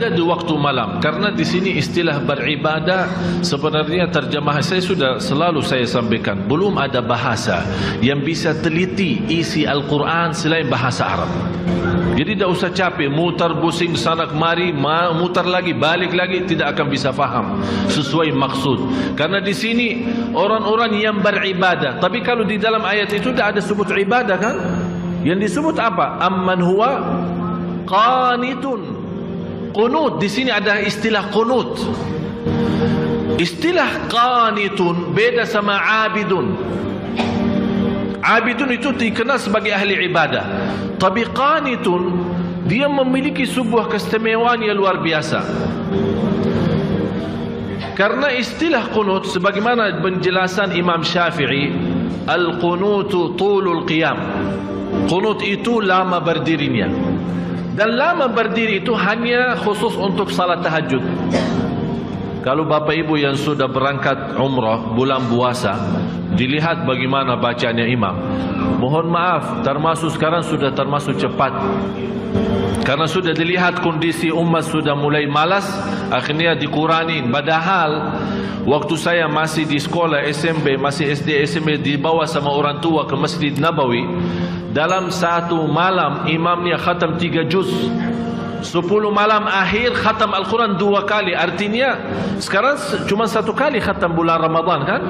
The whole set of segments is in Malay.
ada di waktu malam. Karena di sini istilah beribadah sebenarnya terjemahan saya sudah selalu saya sampaikan, belum ada bahasa yang bisa teliti isi Al-Quran selain bahasa Arab. Jadi tidak usah capek mutar pusing sana kemari, mutar lagi balik lagi, tidak akan bisa faham sesuai maksud. Karena di sini orang-orang yang beribadah, tapi kalau di dalam ayat itu tidak ada sebut ibadah kan? Yang disebut apa? Amman huwa qanitun. Qunut, di sini ada istilah qunut. Istilah qanitun beda sama abidun. Abidun itu dikenal sebagai ahli ibadah. Tapi qanitun dia memiliki sebuah keistimewaan yang luar biasa. Karena istilah qunut sebagaimana penjelasan Imam Syafi'i, al-qunutu tulul qiyam. Qunut itu lama berdirinya. Dan lama berdiri itu hanya khusus untuk salat tahajud. Kalau bapak ibu yang sudah berangkat umrah bulan puasa, dilihat bagaimana bacanya imam. Mohon maaf, termasuk sekarang sudah termasuk cepat. Karena sudah dilihat kondisi umat sudah mulai malas, akhirnya dikurangi. Padahal waktu saya masih di sekolah SMP, masih SD SMP, dibawa sama orang tua ke Masjid Nabawi. Dalam satu malam imamnya khatam 3 juz. 10 malam akhir khatam Al-Quran 2 kali. Artinya sekarang cuma 1 kali khatam bulan Ramadan kan?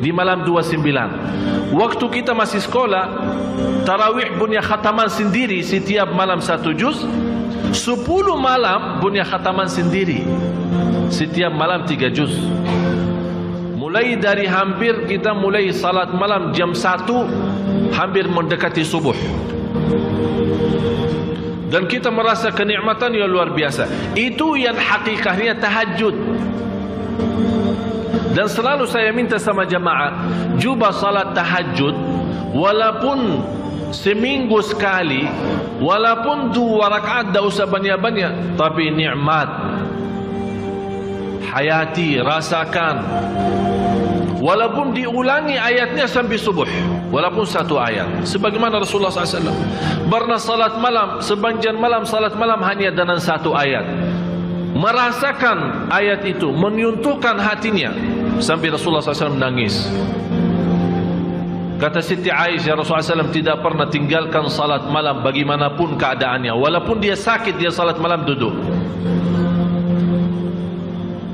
Di malam 29. Waktu kita masih sekolah, tarawih punya khataman sendiri setiap malam 1 juz. 10 malam punya khataman sendiri setiap malam 3 juz. Mulai dari hampir kita mulai salat malam jam 1 hampir mendekati subuh. Dan kita merasa kenikmatan yang luar biasa. Itu yang hakikatnya tahajud. Dan selalu saya minta sama jamaah, cuba salat tahajud walaupun seminggu sekali, walaupun 2 rakaat, tak usah banyak-banyak, tapi nikmat hayati rasakan. Walaupun diulangi ayatnya sampai subuh, walaupun 1 ayat. Sebagaimana Rasulullah SAW pernah salat malam, sepanjang malam salat malam hanya dengan 1 ayat. Merasakan ayat itu, menyentuhkan hatinya, sampai Rasulullah SAW menangis. Kata Siti Aisyah, Rasulullah SAW tidak pernah tinggalkan salat malam bagaimanapun keadaannya. Walaupun dia sakit, dia salat malam duduk.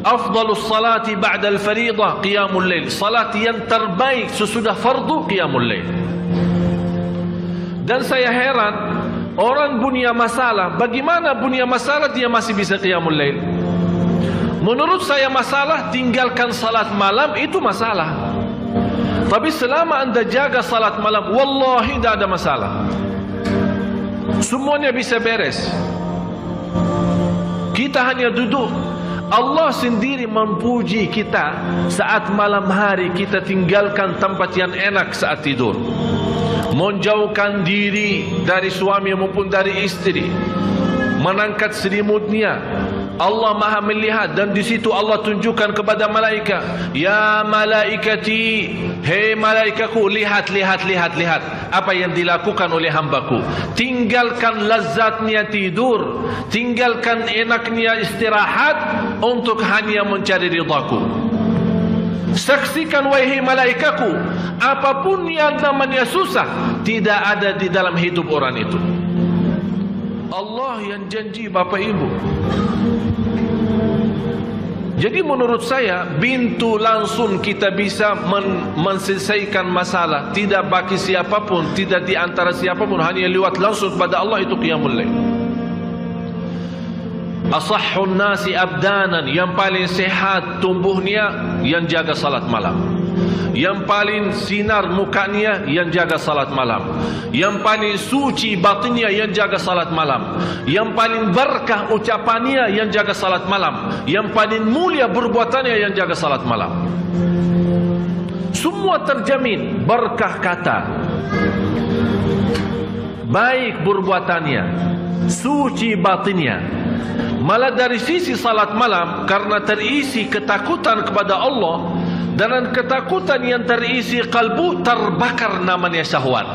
Afdalus salati ba'dal faridah qiyamul lail. Salat yang terbaik sesudah fardu qiyamul lail. Dan saya heran, orang punya masalah, bagaimana punya masalah dia masih bisa qiyamul lail? Menurut saya masalah tinggalkan salat malam itu masalah. Tapi selama anda jaga salat malam, wallahi tidak ada masalah. Semuanya bisa beres. Kita hanya duduk. Allah sendiri memuji kita saat malam hari kita tinggalkan tempat yang enak saat tidur, menjauhkan diri dari suami maupun dari istri, mengangkat selimutnya. Allah Maha melihat, dan di situ Allah tunjukkan kepada malaikat, ya malaikati, hei malaikatku, lihat apa yang dilakukan oleh hambaku. Tinggalkan lazatnya tidur, tinggalkan enaknya istirahat untuk hanya mencari ridhaku. Saksikan wahai malaikatku, apapun yang namanya susah tidak ada di dalam hidup orang itu. Allah yang janji bapak ibu. Jadi menurut saya pintu langsung kita bisa menyelesaikan masalah, tidak bagi siapapun, tidak di antara siapapun, hanya lewat langsung pada Allah, itu qiyamul lail. Asahhun nasi abdanan, yang paling sehat tumbuhnya yang jaga salat malam. Yang paling sinar mukanya yang jaga salat malam. Yang paling suci batinnya yang jaga salat malam. Yang paling berkah ucapannya yang jaga salat malam. Yang paling mulia perbuatannya yang jaga salat malam. Semua terjamin berkah kata, baik perbuatannya, suci batinnya. Malah dari sisi salat malam, karena terisi ketakutan kepada Allah, dan ketakutan yang terisi kalbu, terbakar namanya syahwat.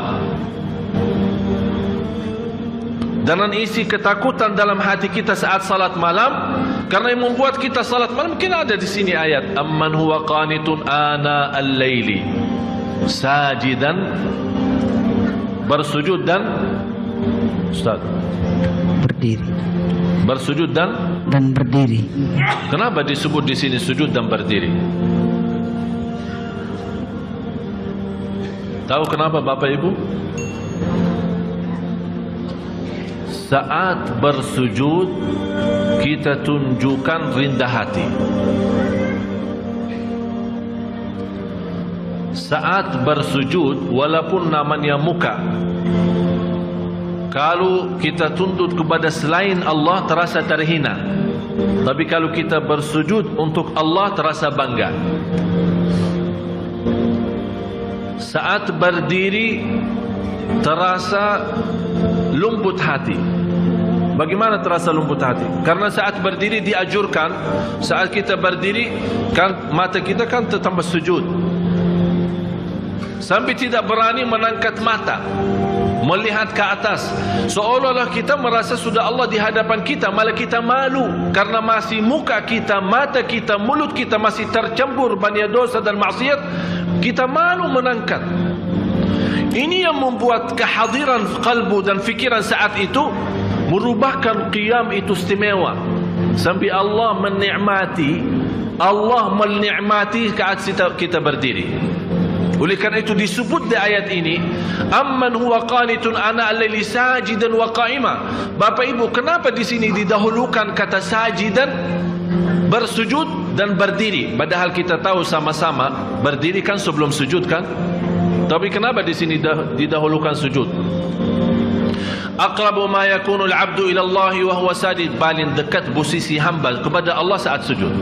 Jangan isi ketakutan dalam hati kita saat salat malam, karena yang membuat kita salat malam. Mungkin ada di sini ayat amman huwa qanitun ana al-laili sajidan, bersujud dan Ustaz berdiri, bersujud dan berdiri. Kenapa disebut di sini sujud dan berdiri? Tahu kenapa Bapak Ibu? Saat bersujud kita tunjukkan rendah hati. Saat bersujud, walaupun namanya muka, kalau kita tuntut kepada selain Allah terasa terhina. Tapi kalau kita bersujud untuk Allah terasa bangga. Saat berdiri terasa lembut hati. Bagaimana terasa lembut hati? Karena saat berdiri diajurkan, saat kita berdiri kan mata kita kan tambah sujud. Sampai tidak berani menangkat mata, melihat ke atas. Seolah-olah kita merasa sudah Allah di hadapan kita, malah kita malu karena masih muka kita, mata kita, mulut kita masih tercampur banyak dosa dan maksiat. Kita malu menangkat. Ini yang membuat kehadiran kalbu dan fikiran saat itu merubahkan qiyam itu istimewa. Sampai Allah menikmati saat kita berdiri. Oleh karena itu disebut di ayat ini amman huwa qanitun ana al-laili sajidan wa qa'ima. Bapak Ibu, kenapa di sini didahulukan kata sajidan, bersujud dan berdiri, padahal kita tahu sama-sama berdiri kan sebelum sujud kan? Tapi kenapa di sini didahulukan sujud? Aqrabu ma yakunu al-'abdu ila Allah wa huwa sajid, paling dekat posisi hamba kepada Allah saat sujud.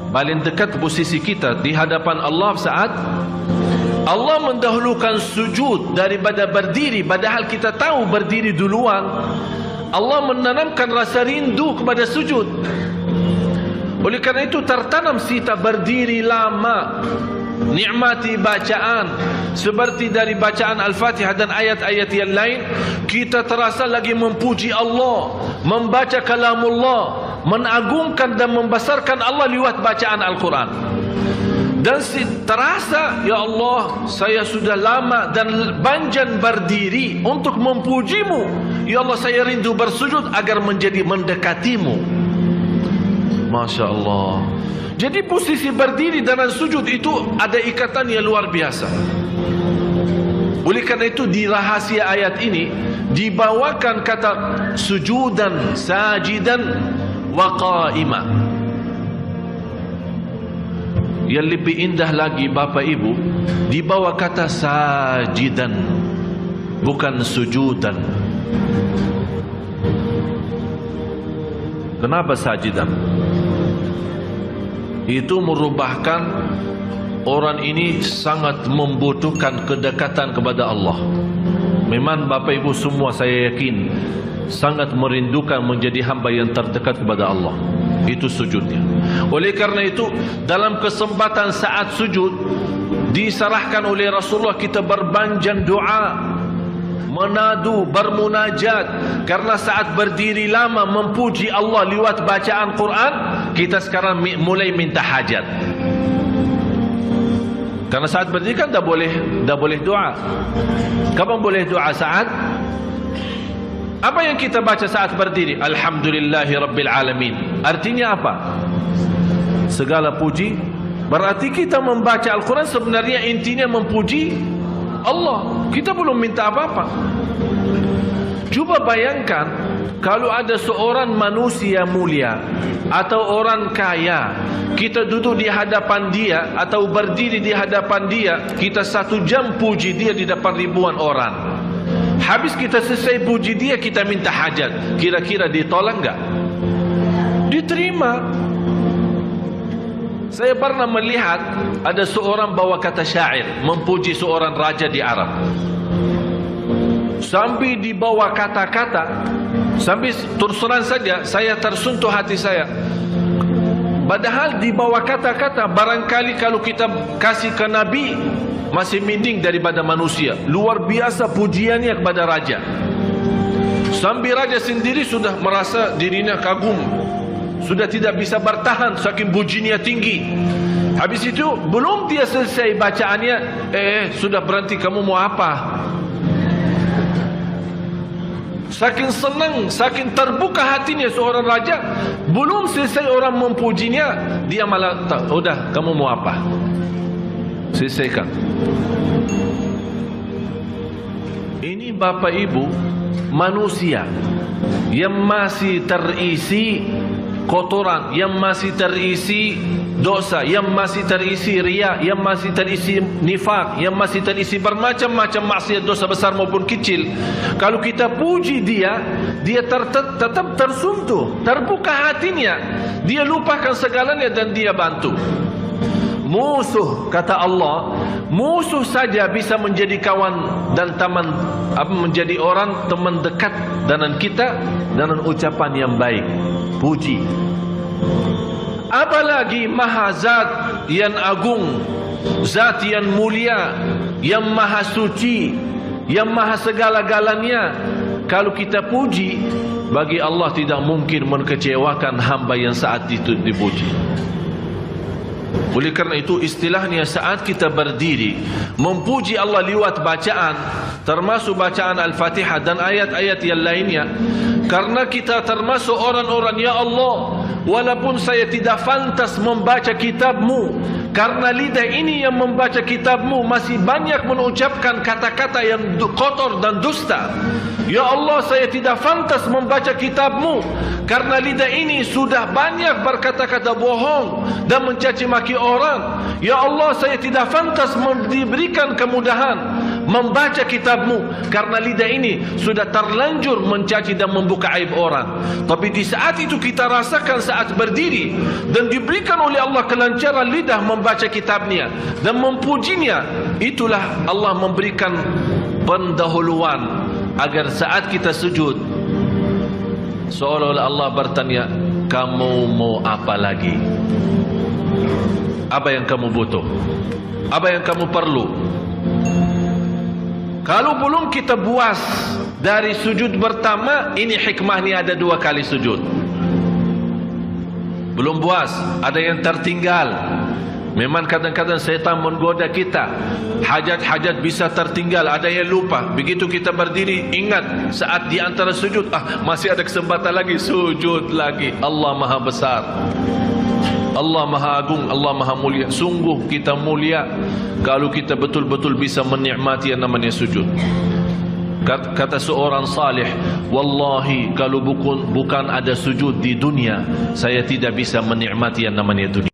Paling dekat posisi kita di hadapan Allah saat Allah mendahulukan sujud daripada berdiri, padahal kita tahu berdiri duluan. Allah menanamkan rasa rindu kepada sujud. Oleh karena itu tertanam sita berdiri lama, nikmati bacaan, seperti dari bacaan Al-Fatihah dan ayat-ayat yang lain, kita terasa lagi memuji Allah, membaca kalamullah, mengagungkan dan membesarkan Allah lewat bacaan Al-Quran. Dan terasa, ya Allah, saya sudah lama dan banjan berdiri untuk memujimu. Ya Allah, saya rindu bersujud agar menjadi mendekatimu. Masya Allah. Jadi posisi berdiri dan sujud itu ada ikatan yang luar biasa. Oleh karena itu di rahasia ayat ini dibawakan kata sujudan, sajidan wa qa'ima. Yang lebih indah lagi Bapak Ibu, dibawa kata sajidan, bukan sujudan. Kenapa sajidan? Itu merubahkan orang ini sangat membutuhkan kedekatan kepada Allah. Memang Bapak Ibu semua saya yakin sangat merindukan menjadi hamba yang terdekat kepada Allah. Itu sujudnya. Oleh karena itu dalam kesempatan saat sujud diserahkan oleh Rasulullah kita berbanjan doa, menadu, bermunajat. Karena saat berdiri lama memuji Allah lewat bacaan Quran, kita sekarang mulai minta hajat. Karena saat berdiri kan dah boleh doa. Kapan boleh doa saat? Apa yang kita baca saat berdiri? Alhamdulillahi Rabbil Alamin. Artinya apa? Segala puji. Berarti kita membaca Al-Quran sebenarnya intinya memuji Allah. Kita belum minta apa-apa. Coba bayangkan kalau ada seorang manusia mulia atau orang kaya, kita duduk di hadapan dia atau berdiri di hadapan dia, kita 1 jam puji dia di depan ribuan orang. Habis kita selesai puji dia, kita minta hajat. Kira-kira ditolak enggak? Diterima. Saya pernah melihat ada seorang bawa kata syair memuji seorang raja di Arab. Sampai dibawa kata-kata, sampai terus terang saja saya tersentuh hati saya. Padahal dibawa kata-kata, barangkali kalau kita kasih ke Nabi masih mending daripada manusia. Luar biasa pujiannya kepada raja. Sambil raja sendiri sudah merasa dirinya kagum, sudah tidak bisa bertahan saking pujiannya tinggi. Habis itu belum dia selesai bacaannya, sudah berhenti. Kamu mau apa? Saking senang, saking terbuka hatinya seorang raja, belum selesai orang memujinya, dia malah udah, kamu mau apa? Selesaikan. Ini Bapak Ibu manusia yang masih terisi kotoran, yang masih terisi dosa, yang masih terisi riya, yang masih terisi nifak, yang masih terisi bermacam-macam maksiat, dosa besar maupun kecil. Kalau kita puji dia, dia tetap tersentuh, terbuka hatinya, dia lupakan segalanya dan dia bantu. Musuh, kata Allah, musuh saja bisa menjadi kawan dan teman, menjadi orang teman dekat dengan kita dengan ucapan yang baik, puji. Apalagi Maha Zat yang agung, Zat yang mulia, yang maha suci, yang maha segala-galanya. Kalau kita puji, bagi Allah tidak mungkin mengecewakan hamba yang saat itu dipuji. Oleh kerana itu istilahnya saat kita berdiri memuji Allah lewat bacaan, termasuk bacaan Al-Fatihah dan ayat-ayat yang lainnya, karena kita termasuk orang-orang, ya Allah, walaupun saya tidak pantas membaca kitab-Mu, karena lidah ini yang membaca kitab-Mu masih banyak mengucapkan kata-kata yang kotor dan dusta. Ya Allah, saya tidak pantas membaca kitab-Mu, karena lidah ini sudah banyak berkata-kata bohong dan mencaci maki orang. Ya Allah, saya tidak pantas diberikan kemudahan membaca kitab-Mu, karena lidah ini sudah terlanjur mencaci dan membuka aib orang. Tapi di saat itu kita rasakan saat berdiri dan diberikan oleh Allah kelancaran lidah membaca kitab-Nya dan memujinya, itulah Allah memberikan pendahuluan agar saat kita sujud seolah-olah Allah bertanya, kamu mau apa lagi? Apa yang kamu butuh? Apa yang kamu perlu? Kalau belum kita puas dari sujud pertama, ini hikmahnya ada 2 kali sujud. Belum puas, ada yang tertinggal. Memang kadang-kadang syaitan menggoda kita, hajat-hajat bisa tertinggal, ada yang lupa. Begitu kita berdiri, ingat saat di antara sujud, masih ada kesempatan lagi, sujud lagi. Allah Maha Besar, Allah Maha Agung, Allah Maha Mulia. Sungguh kita mulia kalau kita betul-betul bisa menikmati yang namanya sujud. Kata seorang salih, wallahi kalau bukan ada sujud di dunia, saya tidak bisa menikmati yang namanya dunia.